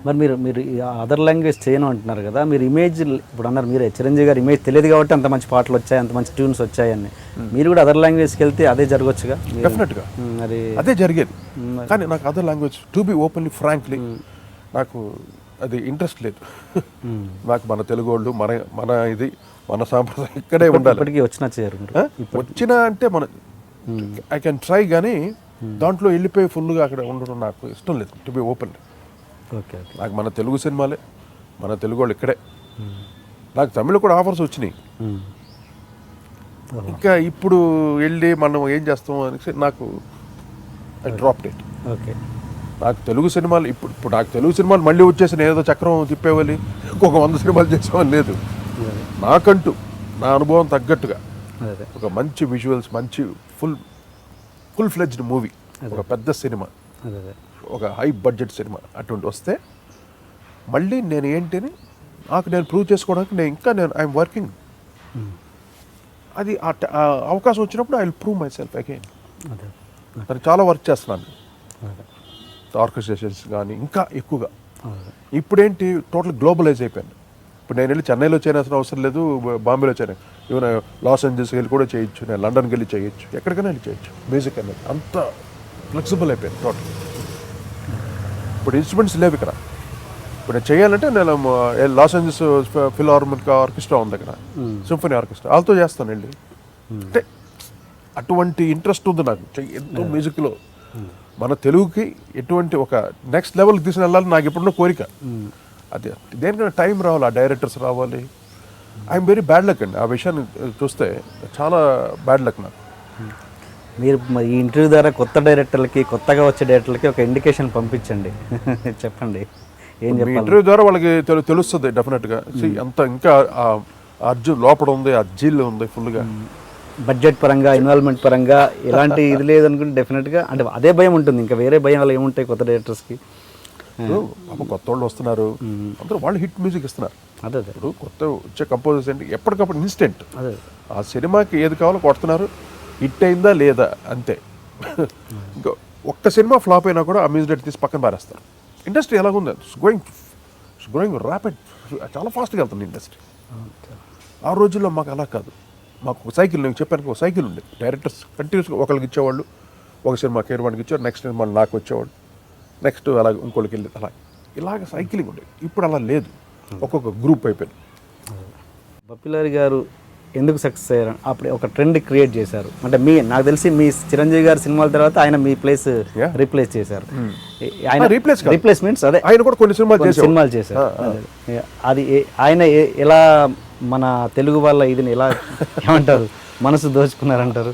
మరి మీరు మీరు అదర్ లాంగ్వేజ్ చేయను అంటున్నారు కదా, మీరు ఇమేజ్ ఇప్పుడు అన్నారు మీరే చిరంజీవి గారు ఇమేజ్ తెలియదు కాబట్టి అంత మంచి పాటలు వచ్చాయి, అంత మంచి ట్యూన్స్ వచ్చాయని. మీరు కూడా అదర్ లాంగ్వేజ్కి వెళ్తే అదే జరగచ్చుగా? డెఫినెట్గా మరి అదే జరిగేది. కానీ నాకు other language to be openly frankly నాకు అది ఇంట్రెస్ట్ లేదు. నాకు మన తెలుగు వాళ్ళు మన ఇది మన సాంప్రదాయం ఇక్కడే ఉండాలి. ఇప్పటికీ వచ్చినా చేయరు వచ్చినా అంటే మన ఐ కెన్ ట్రై, కానీ దాంట్లో వెళ్ళిపోయి ఫుల్గా అక్కడ ఉండడం నాకు ఇష్టం లేదు. To be open. ఓకే, నాకు మన తెలుగు సినిమాలే, మన తెలుగు వాళ్ళు ఇక్కడే. నాకు తమిళ కూడా ఆఫర్స్ వచ్చినాయి. ఇంకా ఇప్పుడు వెళ్ళి మనం ఏం చేస్తాం అనేసి నాకు డ్రాప్ డేట్. ఓకే, నాకు తెలుగు సినిమాలు ఇప్పుడు నాకు తెలుగు సినిమాలు మళ్ళీ వచ్చేసి ఏదో చక్రం తిప్పేవాలి ఇంకొక 100 సినిమాలు చేసేవాళ్ళు లేదు. నాకంటూ నా అనుభవం తగ్గట్టుగా ఒక మంచి విజువల్స్, మంచి ఫుల్ ఫ్లెడ్జ్డ్ మూవీ, ఒక పెద్ద సినిమా, ఒక హై బడ్జెట్ సినిమా అటువంటి వస్తే మళ్ళీ నేను ఏంటిని నాకు నేను ప్రూవ్ చేసుకోవడానికి నేను ఐఎమ్ వర్కింగ్. అది ఆ అవకాశం వచ్చినప్పుడు I will prove my self again. మరి చాలా వర్క్ చేస్తున్నాను, ఆర్కెస్ట్రేషన్స్ కానీ ఇంకా ఎక్కువగా. ఇప్పుడేంటి టోటల్ గ్లోబలైజ్ అయిపోయాను. ఇప్పుడు నేను వెళ్ళి చెన్నైలో చేయాల్సిన అవసరం లేదు, బాంబేలో చేయను, ఈవెన్ లాస్ ఏంజల్స్కి వెళ్ళి కూడా చేయొచ్చు, నేను లండన్కి వెళ్ళి చేయొచ్చు, ఎక్కడికైనా వెళ్ళి చేయొచ్చు. మ్యూజిక్ అనేది అంత ఫ్లెక్సిబుల్ అయిపోయింది టోటల్. ఇప్పుడు ఇన్స్ట్రుమెంట్స్ లేవు ఇక్కడ. ఇప్పుడు నేను చేయాలంటే నేను లాస్ ఏంజల్స్ ఫిల్హార్మోనిక్ ఆర్కెస్ట్రా ఉంది అక్కడ, సింఫనీ ఆర్కెస్ట్రా, వాళ్ళతో చేస్తాను వెళ్ళి. అంటే అటువంటి ఇంట్రెస్ట్ ఉంది నాకు ఎంతో మ్యూజిక్లో. మన తెలుగుకి ఎటువంటి ఒక నెక్స్ట్ లెవెల్కి తీసుకుని వెళ్ళాలని నాకు ఎప్పుడున్న కోరిక. అదే దేనికైనా టైం రావాలి, ఆ డైరెక్టర్స్ రావాలి. ఐఎమ్ వెరీ బ్యాడ్ లక్ అండి ఆ విషయాన్ని చూస్తే, చాలా బ్యాడ్ లక్ నాకు. మీరు ఈ ఇంటర్వ్యూ ద్వారా కొత్త డైరెక్టర్లకి, కొత్తగా వచ్చే డైరెక్టర్లకి ఒక ఇండికేషన్ పంపించండి. చెప్పండి ఏం చెప్పాలి. ఇంటర్వ్యూ ద్వారా వాళ్ళకి తెలుస్తుంది డెఫినెట్గా. అంత ఇంకా అర్జున్ లోపల ఉంది, అర్జీల్ ఉంది ఫుల్గా. బడ్జెట్ పరంగా, ఇన్వాల్వ్మెంట్ పరంగా ఎలాంటి ఇది లేదనుకుంటే డెఫినెట్గా అంటే అదే భయం ఉంటుంది. ఇంకా వేరే భయాలు ఏముంటాయి కొత్త డైరెక్టర్స్కి? కొత్త వాళ్ళు వస్తున్నారు, అందరూ వాళ్ళు హిట్ మ్యూజిక్ ఇస్తున్నారు. అదే ఇప్పుడు కొత్త వచ్చే కంపోజర్స్ ఏంటి ఎప్పటికప్పుడు ఇన్స్టెంట్, అదే ఆ సినిమాకి ఏది కావాలో కొడుతున్నారు, హిట్ అయిందా లేదా అంతే. ఇంకా ఒక్క సినిమా ఫ్లాప్ అయినా కూడా ఆ మ్యూజిక్ డైరెక్టర్ తీసి పక్కన పారేస్తారు. ఇండస్ట్రీ ఎలాగుంది, గోయింగ్ ర్యాపిడ్, చాలా ఫాస్ట్గా వెళ్తుంది ఇండస్ట్రీ. ఆ రోజుల్లో మాకు అలా కాదు. మాకు ఒక సైకిల్, నేను చెప్పాను ఒక సైకిల్ ఉండేది. డైరెక్టర్స్ కంటిన్యూస్గా ఒకరికి ఇచ్చేవాళ్ళు, ఒక సినిమా కేర్వానికి ఇచ్చారు, నెక్స్ట్ సినిమా నాకు వచ్చేవాళ్ళు, నెక్స్ట్ అలా ఇంకోళ్ళకి వెళ్ళేది, అలా ఇలాగ సైకిలింగ్ ఉండేది. ఇప్పుడు అలా లేదు, ఒక్కొక్క గ్రూప్ అయిపోయింది. బప్పిలారి గారు ఎందుకు సక్సెస్ అయ్యారు? అప్పుడు ఒక ట్రెండ్ క్రియేట్ చేశారు. అంటే నాకు తెలిసి మీ చిరంజీవి గారి సినిమాల తర్వాత ఆయన మీ ప్లేస్ రీప్లేస్ చేశారు. ఆయన రీప్లేస్మెంట్స్ అదే, ఆయన కూడా కొన్ని సినిమాలు చేశారు. అది ఆయన ఎలా మన తెలుగు వాళ్ళ ఇదిని ఎలా ఏమంటారు మనసు దోచుకున్నారంటారు?